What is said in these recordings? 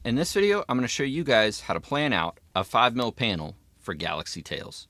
In this video, I'm going to show you guys how to plan out a 5mm panel for Galaxy Tails.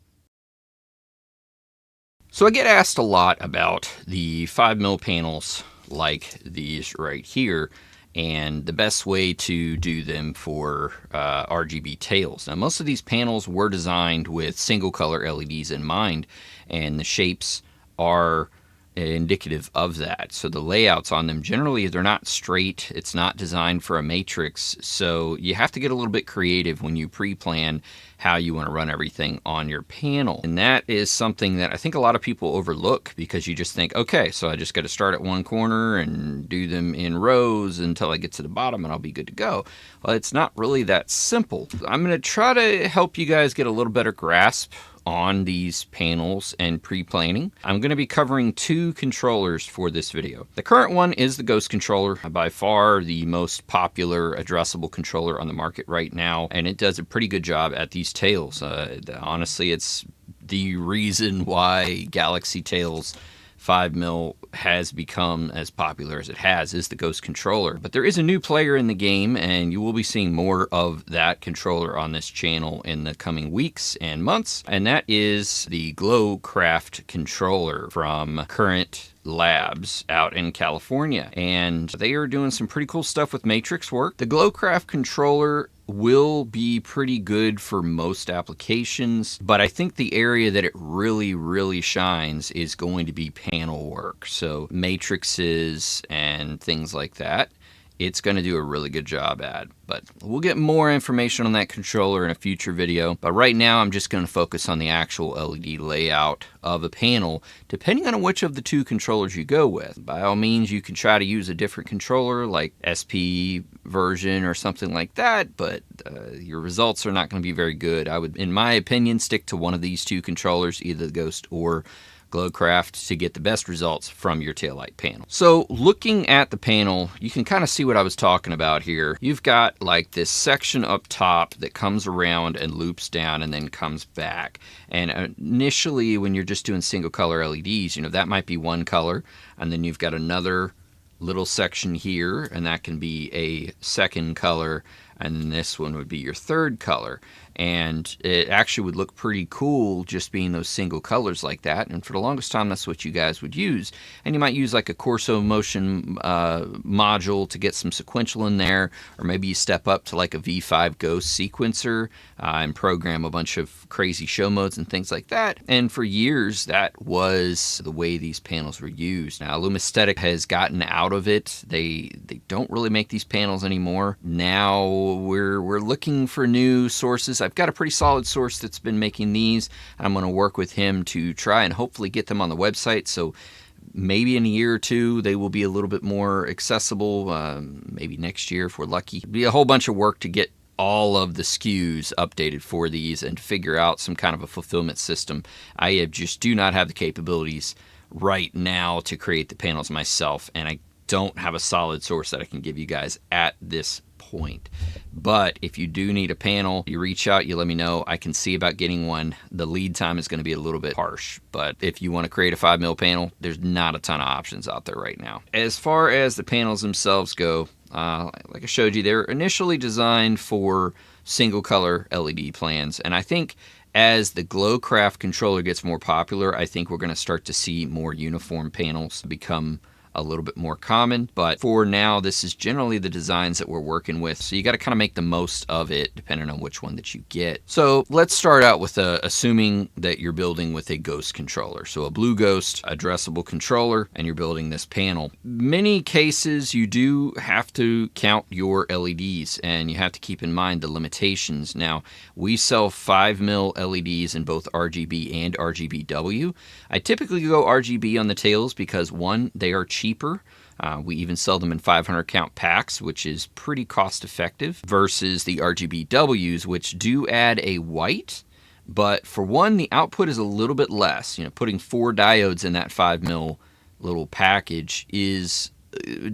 So I get asked a lot about the 5mm panels like these right here and the best way to do them for RGB tails. Now, most of these panels were designed with single color LEDs in mind, and the shapes are indicative of that. So the layouts on them, generally they're not straight. It's not designed for a matrix. So you have to get a little bit creative when you pre-plan how you want to run everything on your panel. And that is something that I think a lot of people overlook, because you just think, okay, so I just got to start at one corner and do them in rows until I get to the bottom and I'll be good to go. Well, it's not really that simple. I'm going to try to help you guys get a little better grasp on these panels and pre-planning. I'm going to be covering two controllers for this video. The current one is the Ghost controller, by far the most popular addressable controller on the market right now, and it does a pretty good job at these tails. Honestly, it's the reason why Galaxy Tails 5mm has become as popular as it has, is the Ghost controller. But there is a new player in the game, and you will be seeing more of that controller on this channel in the coming weeks and months, and that is the GlowCraft controller from Current Labs out in California, and they are doing some pretty cool stuff with matrix work. The GlowCraft controller will be pretty good for most applications, but I think the area that it really shines is going to be panel work. So matrices and things like that, it's going to do a really good job at. But we'll get more information on that controller in a future video. But right now, I'm just going to focus on the actual LED layout of a panel, depending on which of the two controllers you go with. By all means, you can try to use a different controller, like SP version or something like that, but your results are not going to be very good. I would, in my opinion, stick to one of these two controllers, either the Ghost or GlowCraft, to get the best results from your taillight panel. So looking at the panel, you can kind of see what I was talking about here. You've got like this section up top that comes around and loops down and then comes back. And initially, when you're just doing single color LEDs, you know, that might be one color, and then you've got another little section here, and that can be a second color, and then this one would be your third color. And it actually would look pretty cool just being those single colors like that. And for the longest time, that's what you guys would use. And you might use like a Corso Motion module to get some sequential in there, or maybe you step up to like a V5 Ghost sequencer and program a bunch of crazy show modes and things like that. And for years, that was the way these panels were used. Now, Lumisthetic has gotten out of it. They don't really make these panels anymore. Now we're looking for new sources. I've got a pretty solid source that's been making these. I'm going to work with him to try and hopefully get them on the website. So maybe in a year or two, they will be a little bit more accessible. Maybe next year if we're lucky. It'll be a whole bunch of work to get all of the SKUs updated for these and figure out some kind of a fulfillment system. I just do not have the capabilities right now to create the panels myself, and I don't have a solid source that I can give you guys at this point. But if you do need a panel, you reach out, you let me know. I can see about getting one. The lead time is going to be a little bit harsh, but if you want to create a 5mm panel, there's not a ton of options out there right now. As far as the panels themselves go, like I showed you, they're initially designed for single color LED plans, and I think as the GlowCraft controller gets more popular, I think we're going to start to see more uniform panels become a little bit more common. But for now, this is generally the designs that we're working with, so you got to kind of make the most of it depending on which one that you get. So let's start out with assuming that you're building with a Ghost controller, so a BlueGhost addressable controller, and you're building this panel. Many cases you do have to count your LEDs, and you have to keep in mind the limitations. Now, we sell 5mm LEDs in both RGB and RGBW. I typically go RGB on the tails because, one, they are cheaper. We even sell them in 500 count packs, which is pretty cost effective, versus the RGBWs, which do add a white. But for one, the output is a little bit less. You know, putting 4 diodes in that 5mm little package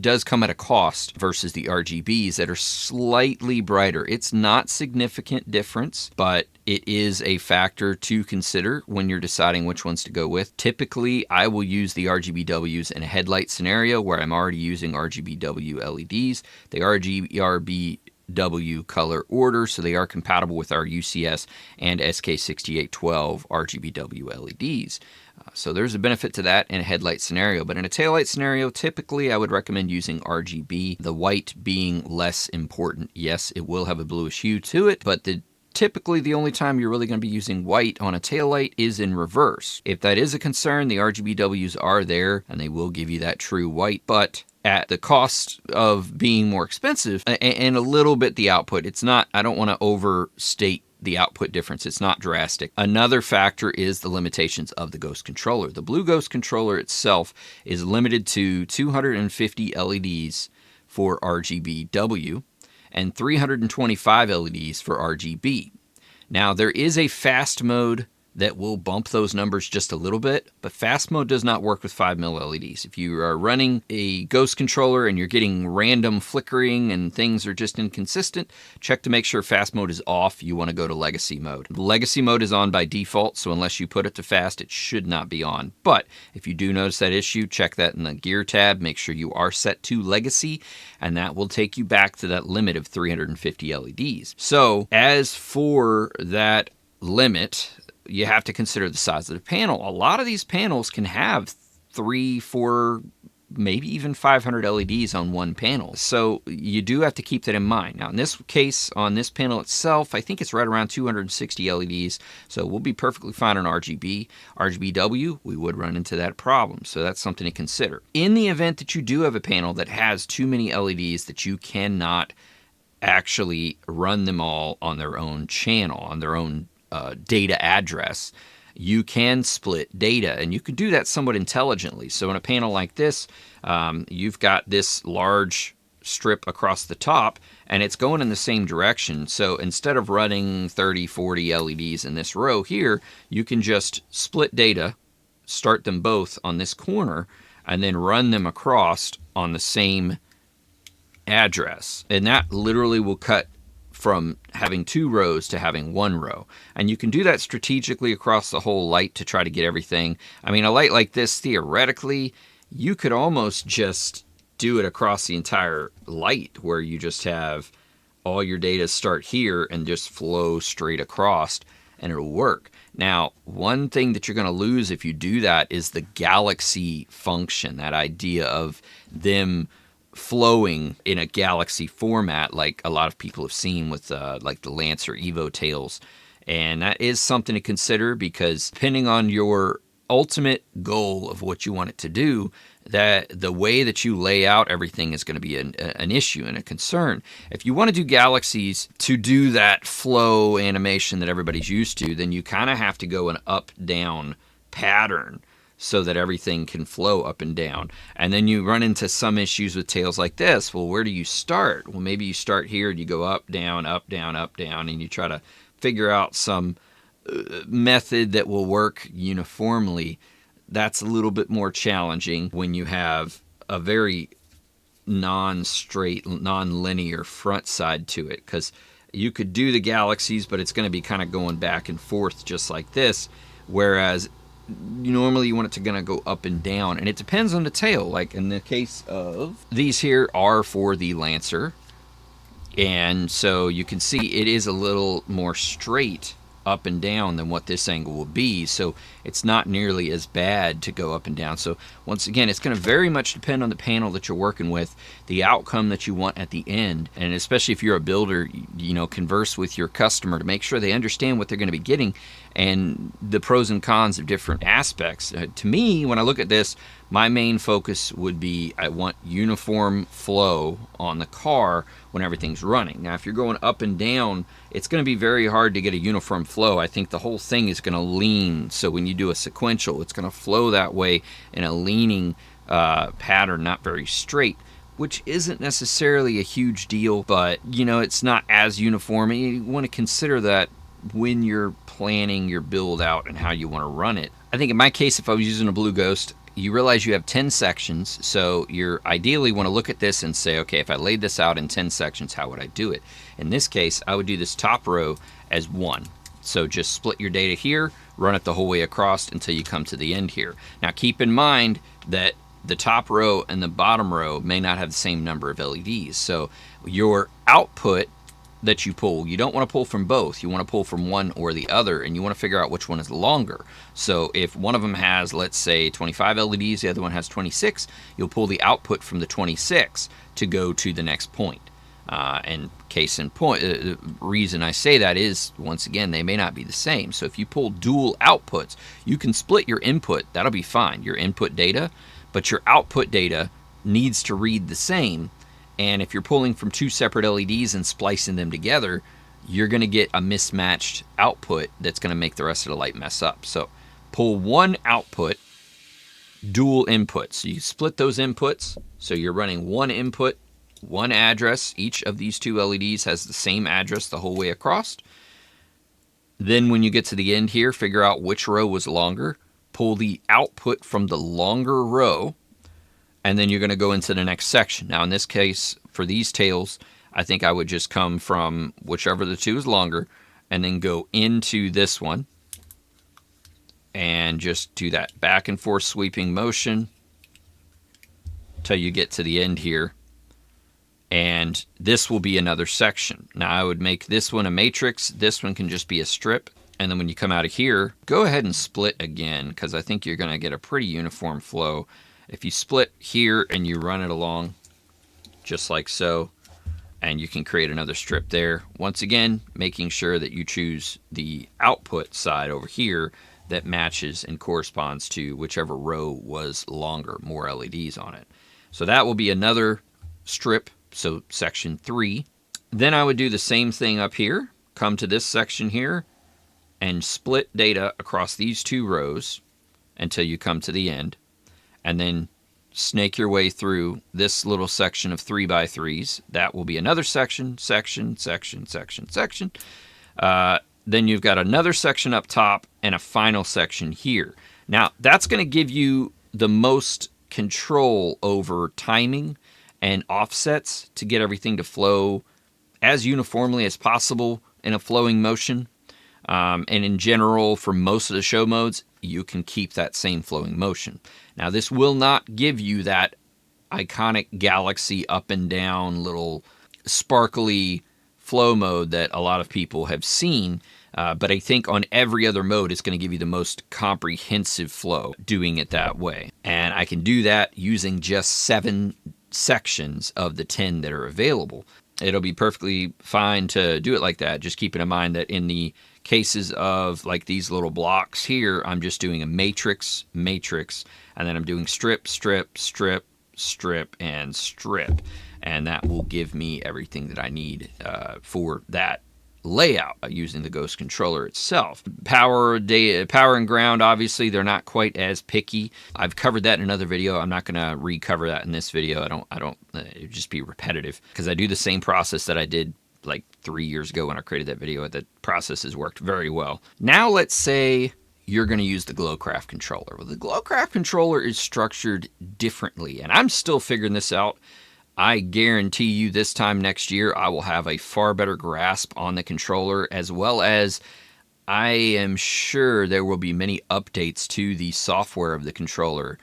does come at a cost versus the RGBs that are slightly brighter. It's not significant difference, but it is a factor to consider when you're deciding which ones to go with. Typically, I will use the RGBWs in a headlight scenario where I'm already using RGBW LEDs. The RGB RGBW color order, so they are compatible with our UCS and SK6812 RGBW LEDs. So there's a benefit to that in a headlight scenario. But in a taillight scenario, typically I would recommend using RGB, the white being less important. Yes, it will have a bluish hue to it, but typically the only time you're really going to be using white on a taillight is in reverse. If that is a concern, the RGBWs are there and they will give you that true white, but at the cost of being more expensive and a little bit the output. It's not, I don't want to overstate the output difference. It's not drastic. Another factor is the limitations of the Ghost controller. The BlueGhost controller itself is limited to 250 LEDs for RGBW and 325 LEDs for RGB. Now, there is a fast mode that will bump those numbers just a little bit, but fast mode does not work with 5mm LEDs. If you are running a Ghost controller and you're getting random flickering and things are just inconsistent, check to make sure fast mode is off. You want to go to legacy mode. Legacy mode is on by default, so unless you put it to fast, it should not be on. But if you do notice that issue, check that in the gear tab. Make sure you are set to legacy, and that will take you back to that limit of 350 LEDs. So as for that limit, you have to consider the size of the panel. A lot of these panels can have 3, 4, maybe even 500 LEDs on one panel. So you do have to keep that in mind. Now in this case, on this panel itself, I think it's right around 260 LEDs. So we'll be perfectly fine on RGB. RGBW, we would run into that problem. So that's something to consider. In the event that you do have a panel that has too many LEDs that you cannot actually run them all on their own channel, on their own data address, you can split data, and you can do that somewhat intelligently. So in a panel like this, you've got this large strip across the top, and it's going in the same direction. So instead of running 30, 40 LEDs in this row here, you can just split data, start them both on this corner, and then run them across on the same address. And that literally will cut from having 2 rows to having 1 row. And you can do that strategically across the whole light to try to get everything. I mean, a light like this, theoretically, you could almost just do it across the entire light, where you just have all your data start here and just flow straight across, and it'll work. Now, one thing that you're going to lose if you do that is the galaxy function, that idea of them flowing in a galaxy format like a lot of people have seen with like the Lancer Evo tails. And that is something to consider, because depending on your ultimate goal of what you want it to do, that the way that you lay out everything is going to be an issue and a concern. If you want to do galaxies to do that flow animation that everybody's used to, then you kind of have to go an up-down pattern so that everything can flow up and down. And then you run into some issues with tails like this. Well, where do you start? Well, maybe you start here and you go up, down, up, down, up, down, and you try to figure out some method that will work uniformly. That's a little bit more challenging when you have a very non-straight, non-linear front side to it, because you could do the galaxies, but it's going to be kind of going back and forth just like this, whereas normally you want it to gonna go up and down, and it depends on the tail. Like in the case of these here are for the Lancer, and so you can see it is a little more straight up and down than what this angle will be, so it's not nearly as bad to go up and down. So once again, it's going to very much depend on the panel that you're working with, the outcome that you want at the end, and especially if you're a builder, you know, converse with your customer to make sure they understand what they're going to be getting and the pros and cons of different aspects. To me, when I look at this, my main focus would be I want uniform flow on the car when everything's running. Now, if you're going up and down, it's going to be very hard to get a uniform flow. I think the whole thing is going to lean, so when you do a sequential, it's going to flow that way in a leaning pattern, not very straight, which isn't necessarily a huge deal, but you know, it's not as uniform. You want to consider that when you're planning your build out and how you want to run it. I think in my case, if I was using a BlueGhost, you realize you have 10 sections, so you ideally want to look at this and say, okay, if I laid this out in 10 sections, how would I do it? In this case, I would do this top row as 1. So just split your data here, run it the whole way across until you come to the end here. Now keep in mind that the top row and the bottom row may not have the same number of LEDs, so your output that you pull, you don't want to pull from both. You want to pull from one or the other, and you want to figure out which one is longer. So if one of them has, let's say, 25 LEDs, the other one has 26, you'll pull the output from the 26 to go to the next point. And case in point, the reason I say that is, once again, they may not be the same. So if you pull dual outputs, you can split your input. That'll be fine, your input data, but your output data needs to read the same. And if you're pulling from two separate LEDs and splicing them together, you're going to get a mismatched output that's going to make the rest of the light mess up. So pull one output, dual inputs. So you split those inputs. So you're running one input, one address. Each of these two LEDs has the same address the whole way across. Then when you get to the end here, figure out which row was longer. Pull the output from the longer row, and then you're going to go into the next section. Now in this case, for these tails, I think I would just come from whichever the two is longer and then go into this one and just do that back and forth sweeping motion till you get to the end here. And this will be another section. Now I would make this one a matrix. This one can just be a strip. And then when you come out of here, go ahead and split again, because I think you're going to get a pretty uniform flow. If you split here and you run it along just like so, and you can create another strip there. Once again, making sure that you choose the output side over here that matches and corresponds to whichever row was longer, more LEDs on it. So that will be another strip, so section 3. Then I would do the same thing up here, come to this section here, and split data across these two rows until you come to the end. And then snake your way through this little section of 3x3s. That will be another section. Then you've got another section up top and a final section here. Now, that's going to give you the most control over timing and offsets to get everything to flow as uniformly as possible in a flowing motion. And in general, for most of the show modes, you can keep that same flowing motion. Now, this will not give you that iconic galaxy up and down little sparkly flow mode that a lot of people have seen, but I think on every other mode, it's going to give you the most comprehensive flow doing it that way. And I can do that using just 7 sections of the 10 that are available. It'll be perfectly fine to do it like that, just keeping in mind that in the cases of like these little blocks here, I'm just doing a matrix, and then I'm doing strip, and strip. And that will give me everything that I need for that layout using the Ghost controller itself. Power and ground, obviously, they're not quite as picky. I've covered that in another video. I'm not going to recover that in this video. I don't it would just be repetitive because I do the same process that I did like 3 years ago when I created that video. That process has worked very well. Now let's say you're going to use the GlowCraft controller. Well, the GlowCraft controller is structured differently, and I'm still figuring this out. I guarantee you this time next year, I will have a far better grasp on the controller, as well as I am sure there will be many updates to the software of the controller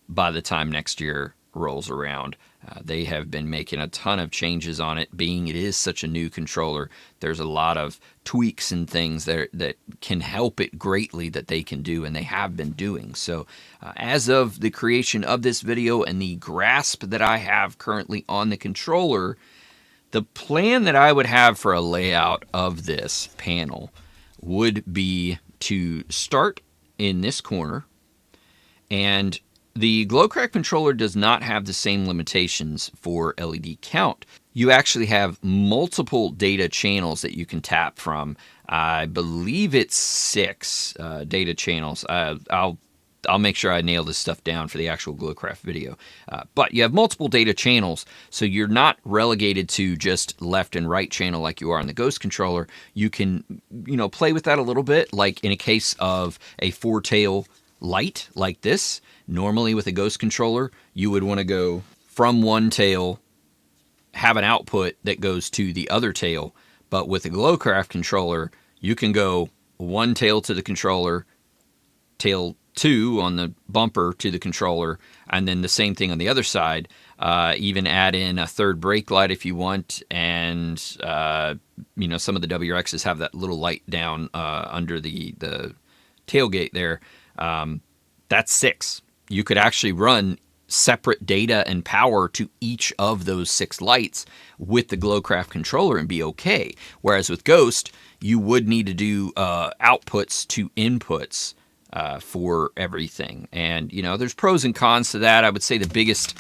by the time next year rolls around. They have been making a ton of changes on it, being it is such a new controller. There's a lot of tweaks and things that can help it greatly that they can do, and they have been doing. So as of the creation of this video and the grasp that I have currently on the controller, the plan that I would have for a layout of this panel would be to start in this corner, and the GlowCraft controller does not have the same limitations for LED count. You actually have multiple data channels that you can tap from. I believe it's 6 data channels. I'll make sure I nail this stuff down for the actual GlowCraft video. But you have multiple data channels, so you're not relegated to just left and right channel like you are on the Ghost controller. You can, play with that a little bit, like in a case of a 4-tail light like this. Normally with a Ghost controller, you would want to go from one tail, have an output that goes to the other tail. But with a GlowCraft controller, you can go one tail to the controller, tail 2 on the bumper to the controller, and then the same thing on the other side. Even add in a third brake light if you want, and some of the WRXs have that little light down under the tailgate there. That's 6. You could actually run separate data and power to each of those 6 lights with the GlowCraft controller and be okay. Whereas with Ghost, you would need to do outputs to inputs for everything. And, there's pros and cons to that. I would say the biggest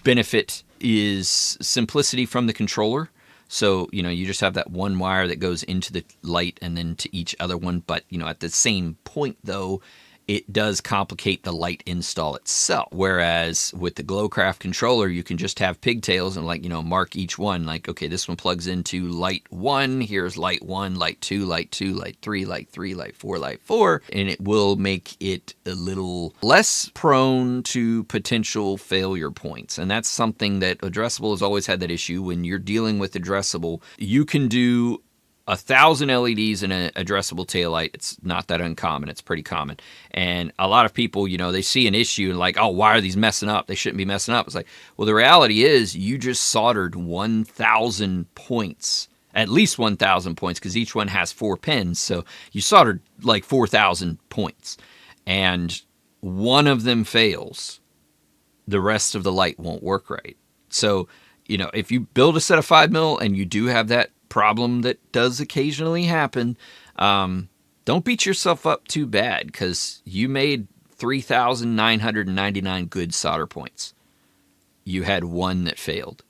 benefit is simplicity from the controller. So, you just have that one wire that goes into the light and then to each other one. But, at the same point, though, it does complicate the light install itself. Whereas with the GlowCraft controller, you can just have pigtails and mark each one. Like, okay, this one plugs into light 1. Here's light 1, light 2, light 2, light 3, light 3, light 4, light 4. And it will make it a little less prone to potential failure points. And that's something that addressable has always had that issue. When you're dealing with addressable, you can do 1,000 LEDs in an addressable taillight. It's not that uncommon. It's pretty common. And a lot of people, they see an issue and like, oh, why are these messing up? They shouldn't be messing up. It's like, well, the reality is you just soldered 1,000 points, at least 1,000 points, because each one has 4 pins. So you soldered like 4,000 points. And one of them fails, the rest of the light won't work right. So, if you build a set of 5 mil and you do have that problem that does occasionally happen, don't beat yourself up too bad, because you made 3,999 good solder points. You had one that failed.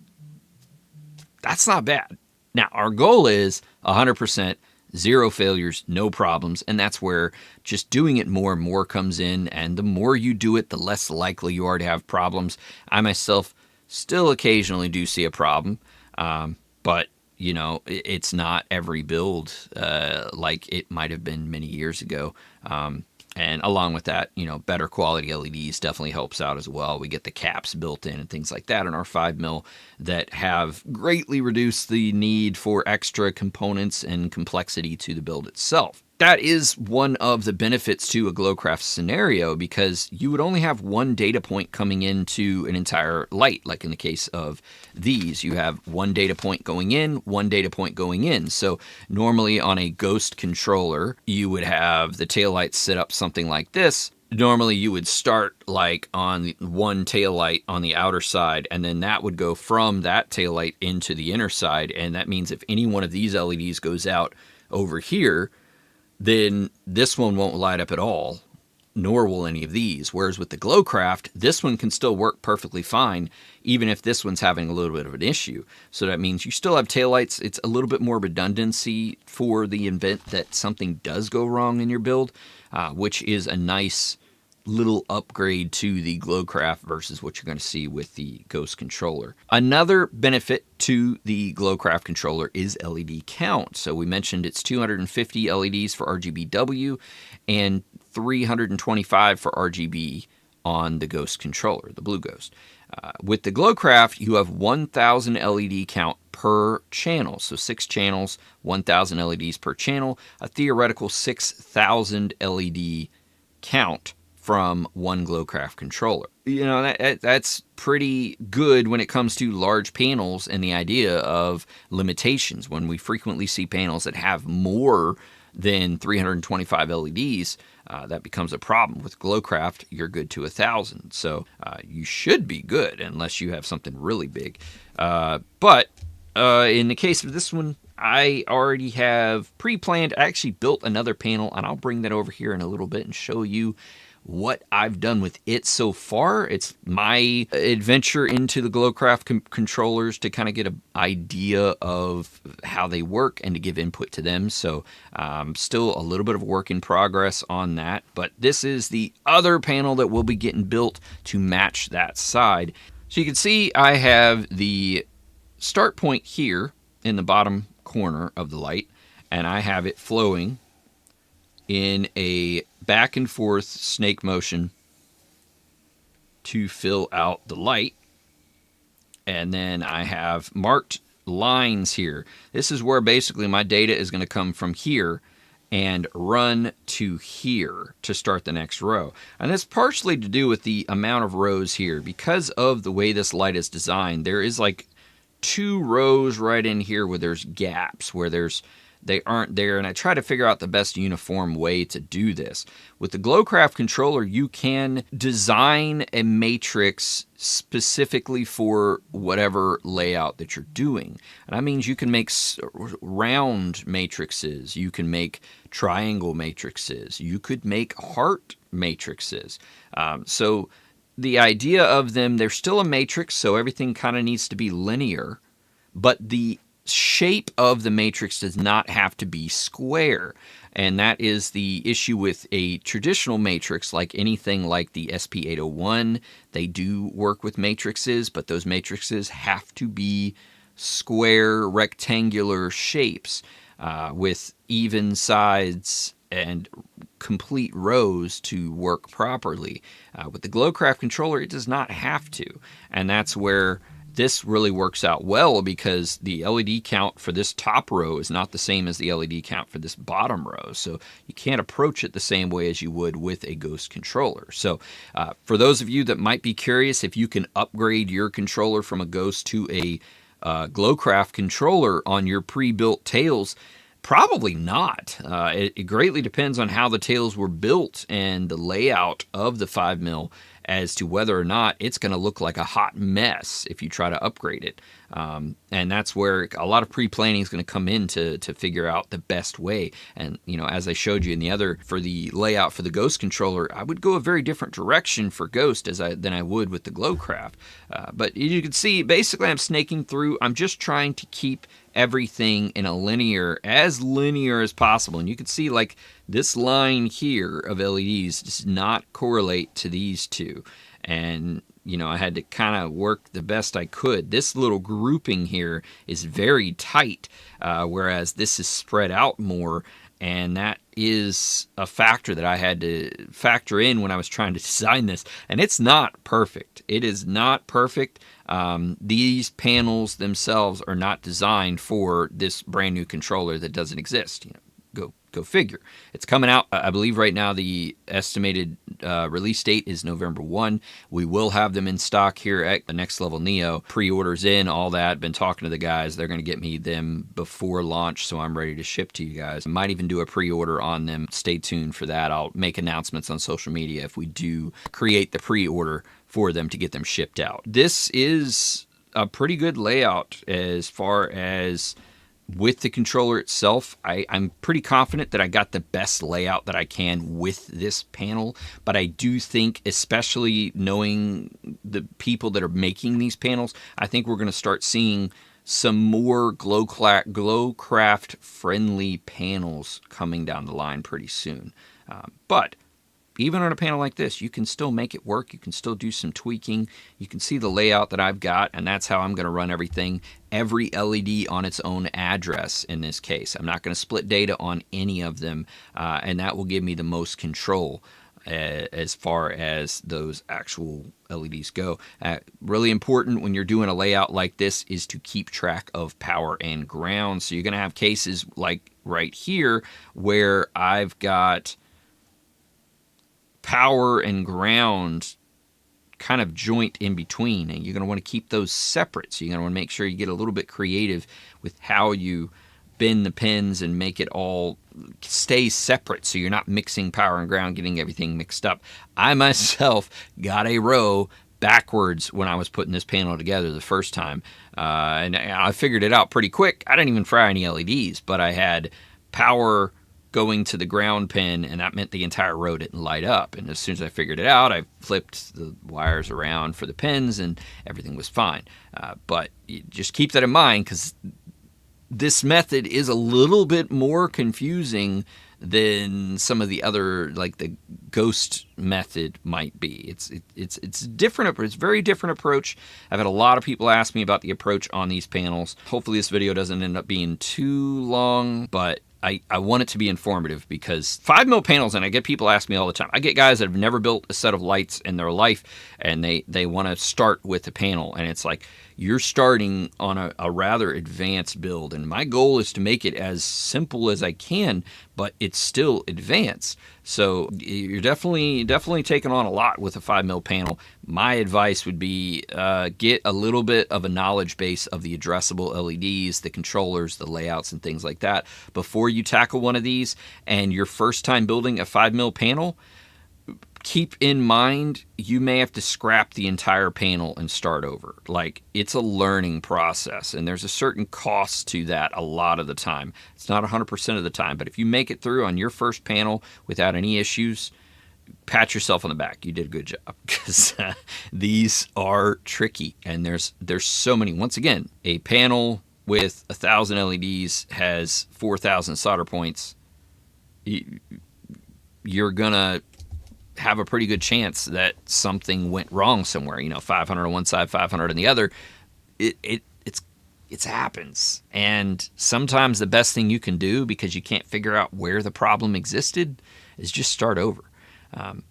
That's not bad. Now, our goal is 100%, 0 failures, no problems, and that's where just doing it more and more comes in, and the more you do it, the less likely you are to have problems. I myself still occasionally do see a problem, but it's not every build like it might have been many years ago. And along with that, better quality LEDs definitely helps out as well. We get the caps built in and things like that in our 5 mil that have greatly reduced the need for extra components and complexity to the build itself. That is one of the benefits to a GlowCraft scenario, because you would only have one data point coming into an entire light. Like in the case of these, you have one data point going in, one data point going in. So normally on a Ghost controller, you would have the taillights set up something like this. Normally you would start like on one taillight on the outer side, and then that would go from that taillight into the inner side. And that means if any one of these LEDs goes out over here, then this one won't light up at all, nor will any of these. Whereas with the GlowCraft, this one can still work perfectly fine, even if this one's having a little bit of an issue. So that means you still have taillights. It's a little bit more redundancy for the event that something does go wrong in your build, which is a nice little upgrade to the GlowCraft versus what you're going to see with the Ghost controller. Another benefit to the GlowCraft controller is LED count. So we mentioned it's 250 LEDs for RGBW and 325 for RGB on the Ghost controller, the BlueGhost. With the GlowCraft, you have 1,000 LED count per channel. So 6 channels, 1,000 LEDs per channel, a theoretical 6,000 LED count from one GlowCraft controller. That's pretty good when it comes to large panels and the idea of limitations. When we frequently see panels that have more than 325 LEDs, that becomes a problem. With GlowCraft, you're good to 1,000. So you should be good unless you have something really big. But in the case of this one, I already have pre-planned. I actually built another panel, and I'll bring that over here in a little bit and show you what I've done with it so far. It's my adventure into the GlowCraft controllers to kind of get an idea of how they work and to give input to them. So still a little bit of work in progress on that. But this is the other panel that will be getting built to match that side. So you can see I have the start point here in the bottom corner of the light, and I have it flowing in a back and forth snake motion to fill out the light. And then I have marked lines here. This is where basically my data is going to come from here, and run to here to start the next row. And that's partially to do with the amount of rows here. Because of the way this light is designed, there is like 2 rows right in here where there's gaps, where they aren't there, and I try to figure out the best uniform way to do this. With the GlowCraft controller, you can design a matrix specifically for whatever layout that you're doing. And that means you can make round matrices, you can make triangle matrices, you could make heart matrices. So the idea of them, they're still a matrix, so everything kind of needs to be linear, but the shape of the matrix does not have to be square. And that is the issue with a traditional matrix, like anything like the SP801. They do work with matrices, but those matrices have to be square, rectangular shapes with even sides and complete rows to work properly. With the GlowCraft controller, it does not have to. And that's where this really works out well, because the LED count for this top row is not the same as the LED count for this bottom row. So you can't approach it the same way as you would with a Ghost controller. So for those of you that might be curious if you can upgrade your controller from a Ghost to a GlowCraft controller on your pre-built tails, probably not. It greatly depends on how the tails were built and the layout of the 5mm as to whether or not it's going to look like a hot mess if you try to upgrade it. And that's where a lot of pre-planning is going to come in to figure out the best way. And, you know, as I showed you in the other, for the layout for the Ghost controller, I would go a very different direction for Ghost than I would with the GlowCraft. But you can see, basically I'm snaking through. I'm just trying to keep everything in a as linear as possible. And you can see, like, this line here of LEDs does not correlate to these two. And, you know, I had to kind of work the best I could. This little grouping here is very tight, whereas this is spread out more. And that is a factor that I had to factor in when I was trying to design this. And it's not perfect. It is not perfect. These panels themselves are not designed for this brand new controller that doesn't exist. You know, go figure. It's coming out, I believe right now the estimated release date is November 1. We will have them in stock here at the Next Level Neo. Pre-orders in, all that. Been talking to the guys. They're going to get me them before launch, so I'm ready to ship to you guys. I might even do a pre-order on them. Stay tuned for that. I'll make announcements on social media if we do create the pre-order for them to get them shipped out. This is a pretty good layout as far as with the controller itself. I'm pretty confident that I got the best layout that I can with this panel, but I do think, especially knowing the people that are making these panels, I think we're going to start seeing some more GlowCraft friendly panels coming down the line pretty soon. But even on a panel like this, you can still make it work. You can still do some tweaking. You can see the layout that I've got, and that's how I'm going to run everything. Every LED on its own address in this case. I'm not going to split data on any of them, and that will give me the most control as far as those actual LEDs go. Really important when you're doing a layout like this is to keep track of power and ground. So you're going to have cases like right here where I've got power and ground kind of joint in between, and you're going to want to keep those separate. So you're going to want to make sure you get a little bit creative with how you bend the pins and make it all stay separate so you're not mixing power and ground, getting everything mixed up. I myself got a row backwards when I was putting this panel together the first time, and I figured it out pretty quick. I didn't even fry any LEDs, but I had power going to the ground pin, and that meant the entire row didn't light up. And as soon as I figured it out, I flipped the wires around for the pins, and everything was fine. But you just keep that in mind, because this method is a little bit more confusing than some of the other, like the Ghost method might be. It's different. It's a very different approach. I've had a lot of people ask me about the approach on these panels. Hopefully this video doesn't end up being too long, but I want it to be informative because 5mm panels, and I get people ask me all the time. I get guys that have never built a set of lights in their life, and they want to start with a panel, and it's like you're starting on a rather advanced build, and my goal is to make it as simple as I can, but it's still advanced. So you're definitely taking on a lot with a 5mm panel. My advice would be get a little bit of a knowledge base of the addressable LEDs, the controllers, the layouts, and things like that before you tackle one of these. And your first time building a 5mm panel, keep in mind you may have to scrap the entire panel and start over. Like, it's a learning process, and there's a certain cost to that a lot of the time. It's not 100% of the time, but if you make it through on your first panel without any issues, pat yourself on the back. You did a good job, because these are tricky, and there's so many. Once again, a panel with 1,000 LEDs has 4,000 solder points. You're gonna have a pretty good chance that something went wrong somewhere. 500 on one side, 500 on the other. It happens. And sometimes the best thing you can do, because you can't figure out where the problem existed, is just start over.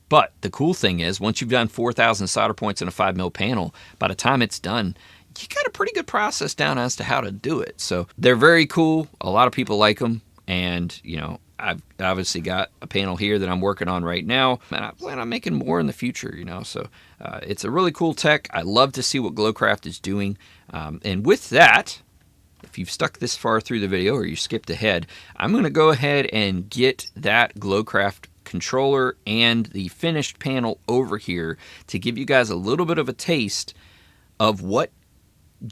But the cool thing is, once you've done 4,000 solder points in a 5mm panel, by the time it's done, you got a pretty good process down as to how to do it. So they're very cool. A lot of people like them. And, I've obviously got a panel here that I'm working on right now, and I plan on making more in the future, So it's a really cool tech. I love to see what GlowCraft is doing. And with that, if you've stuck this far through the video or you skipped ahead, I'm going to go ahead and get that GlowCraft controller and the finished panel over here to give you guys a little bit of a taste of what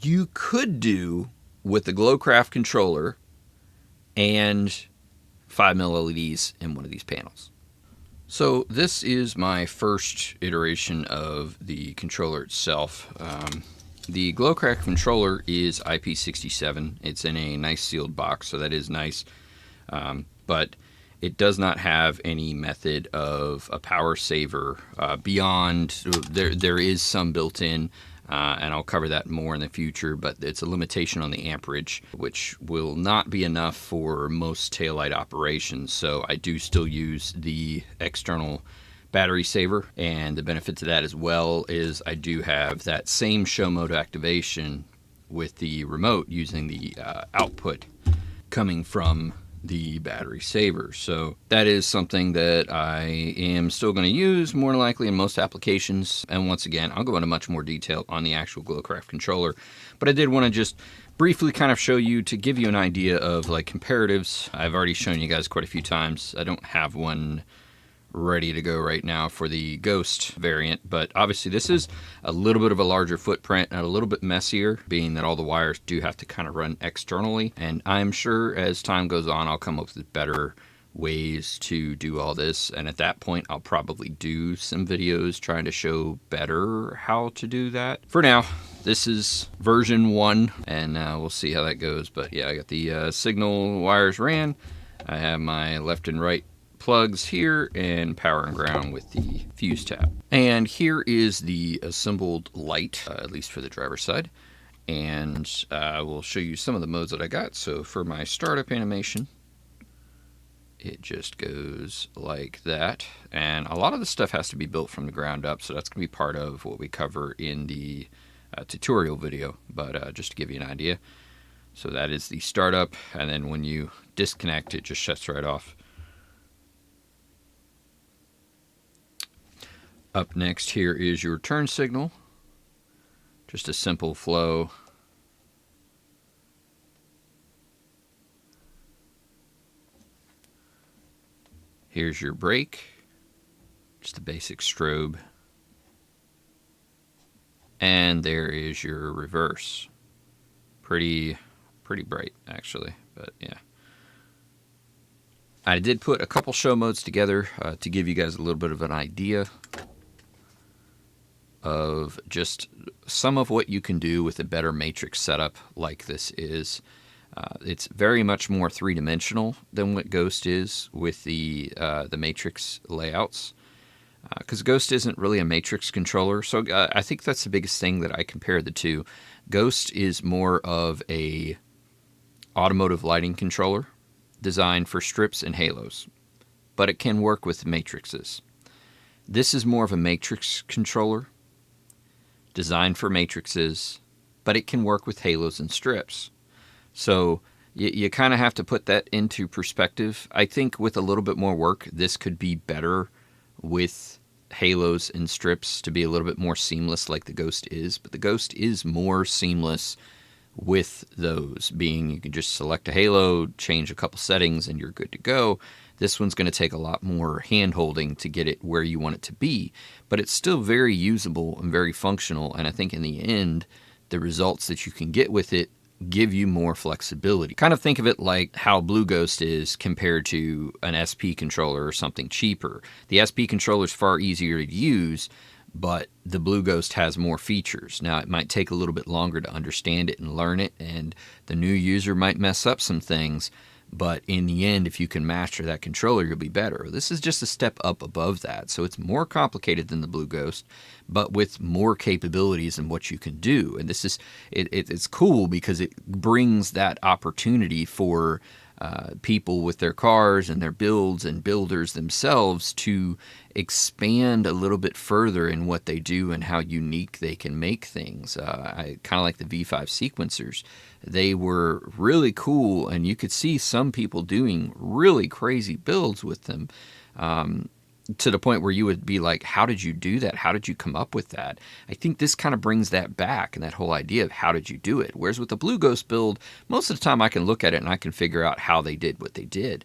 you could do with the GlowCraft controller and 5mm LEDs in one of these panels. So this is my first iteration of the controller itself. The GlowCraft controller is IP67. It's in a nice sealed box, so that is nice. But it does not have any method of a power saver beyond. There is some built in, and I'll cover that more in the future, but it's a limitation on the amperage, which will not be enough for most taillight operations. So I do still use the external battery saver, and the benefit to that as well is I do have that same show mode activation with the remote using the output coming from the battery saver. So that is something that I am still going to use more than likely in most applications. And once again, I'll go into much more detail on the actual GlowCraft controller, but I did want to just briefly kind of show you, to give you an idea of like comparatives. I've already shown you guys quite a few times. I don't have one ready to go right now for the Ghost variant, but obviously this is a little bit of a larger footprint and a little bit messier, being that all the wires do have to kind of run externally. And I'm sure as time goes on, I'll come up with better ways to do all this, and at that point I'll probably do some videos trying to show better how to do that. For now, this is version 1, and we'll see how that goes. But yeah, I got the signal wires ran. I have my left and right plugs here, and power and ground with the fuse tab. And here is the assembled light, at least for the driver's side. And I will show you some of the modes that I got. So for my startup animation, it just goes like that. And a lot of the stuff has to be built from the ground up, so that's going to be part of what we cover in the tutorial video, but just to give you an idea. So that is the startup, and then when you disconnect, it just shuts right off. Up next here is your turn signal. Just a simple flow. Here's your brake. Just a basic strobe. And there is your reverse. Pretty bright, actually, but yeah. I did put a couple show modes together to give you guys a little bit of an idea of just some of what you can do with a better matrix setup like this is. It's very much more three-dimensional than what Ghost is with the matrix layouts, because Ghost isn't really a matrix controller. So I think that's the biggest thing that I compare the two. Ghost is more of a automotive lighting controller, designed for strips and halos, but it can work with matrices. This is more of a matrix controller, designed for matrices, but it can work with halos and strips. So you kind of have to put that into perspective. I think with a little bit more work, this could be better with halos and strips to be a little bit more seamless like the Ghost is. But the Ghost is more seamless with those, being you can just select a halo, change a couple settings, and you're good to go. This one's going to take a lot more hand-holding to get it where you want it to be, but it's still very usable and very functional, and I think in the end, the results that you can get with it give you more flexibility. Kind of think of it like how BlueGhost is compared to an SP controller or something cheaper. The SP controller is far easier to use, but the BlueGhost has more features. Now, it might take a little bit longer to understand it and learn it, and the new user might mess up some things, but in the end, if you can master that controller, you'll be better. This is just a step up above that, so it's more complicated than the BlueGhost, but with more capabilities in what you can do. And this is it's cool because it brings that opportunity for people with their cars and their builds and builders themselves to expand a little bit further in what they do and how unique they can make things. I kind of like the V5 sequencers. They were really cool, and you could see some people doing really crazy builds with them. To the point where you would be like, how did you do that? How did you come up with that? I think this kind of brings that back and that whole idea of how did you do it? Whereas with the BlueGhost build, most of the time I can look at it and I can figure out how they did what they did.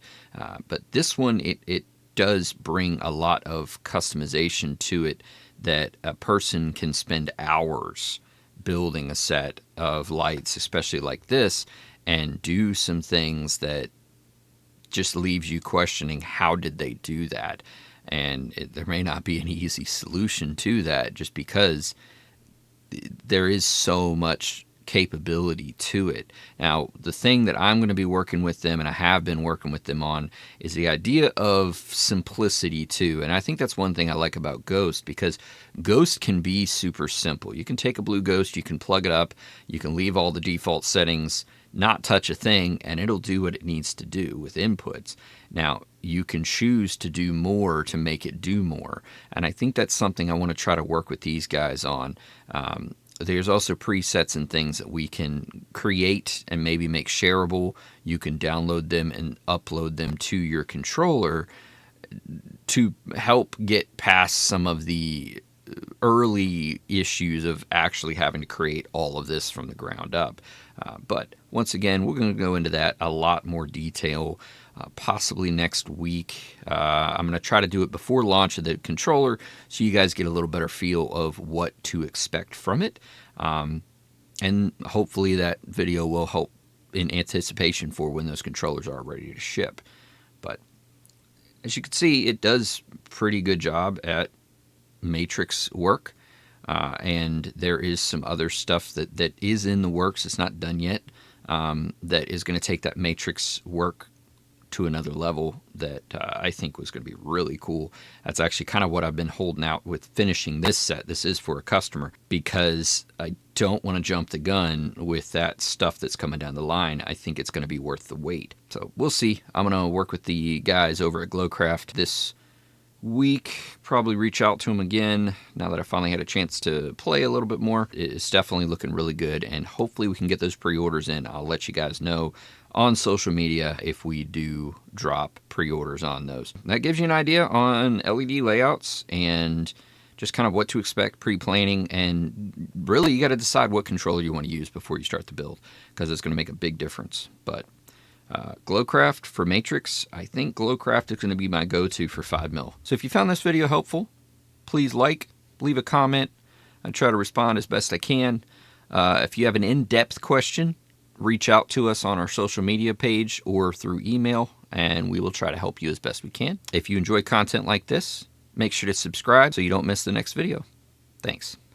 But this one, it does bring a lot of customization to it that a person can spend hours building a set of lights, especially like this, and do some things that just leaves you questioning how did they do that? And there may not be an easy solution to that just because there is so much capability to it. Now, the thing that I'm going to be working with them, and I have been working with them on, is the idea of simplicity too. And I think that's one thing I like about Ghost, because Ghost can be super simple. You can take a BlueGhost, you can plug it up, you can leave all the default settings, not touch a thing, and it'll do what it needs to do with inputs. Now, you can choose to do more to make it do more. And I think that's something I want to try to work with these guys on. There's also presets and things that we can create and maybe make shareable. You can download them and upload them to your controller to help get past some of the early issues of actually having to create all of this from the ground up. But once again, we're going to go into that a lot more detail possibly next week. I'm going to try to do it before launch of the controller so you guys get a little better feel of what to expect from it. And hopefully that video will help in anticipation for when those controllers are ready to ship. But as you can see, it does pretty good job at matrix work. And there is some other stuff that is in the works. It's not done yet. That is going to take that matrix work to another level that I think was going to be really cool. That's actually kind of what I've been holding out with finishing this set. This is for a customer because I don't want to jump the gun with that stuff that's coming down the line. I think it's going to be worth the wait. So we'll see. I'm going to work with the guys over at GlowCraft this week, probably reach out to them again now that I finally had a chance to play a little bit more. It's definitely looking really good, and hopefully we can get those pre-orders in. I'll let you guys know on social media if we do drop pre-orders on those. That gives you an idea on LED layouts and just kind of what to expect pre-planning, and really you got to decide what controller you want to use before you start the build, because it's going to make a big difference. But GlowCraft for Matrix, I think GlowCraft is going to be my go-to for 5mm. So if you found this video helpful, please leave a comment. I try to respond as best I can. If you have an in-depth question, reach out to us on our social media page or through email, and we will try to help you as best we can. If you enjoy content like this, make sure to subscribe so you don't miss the next video. Thanks.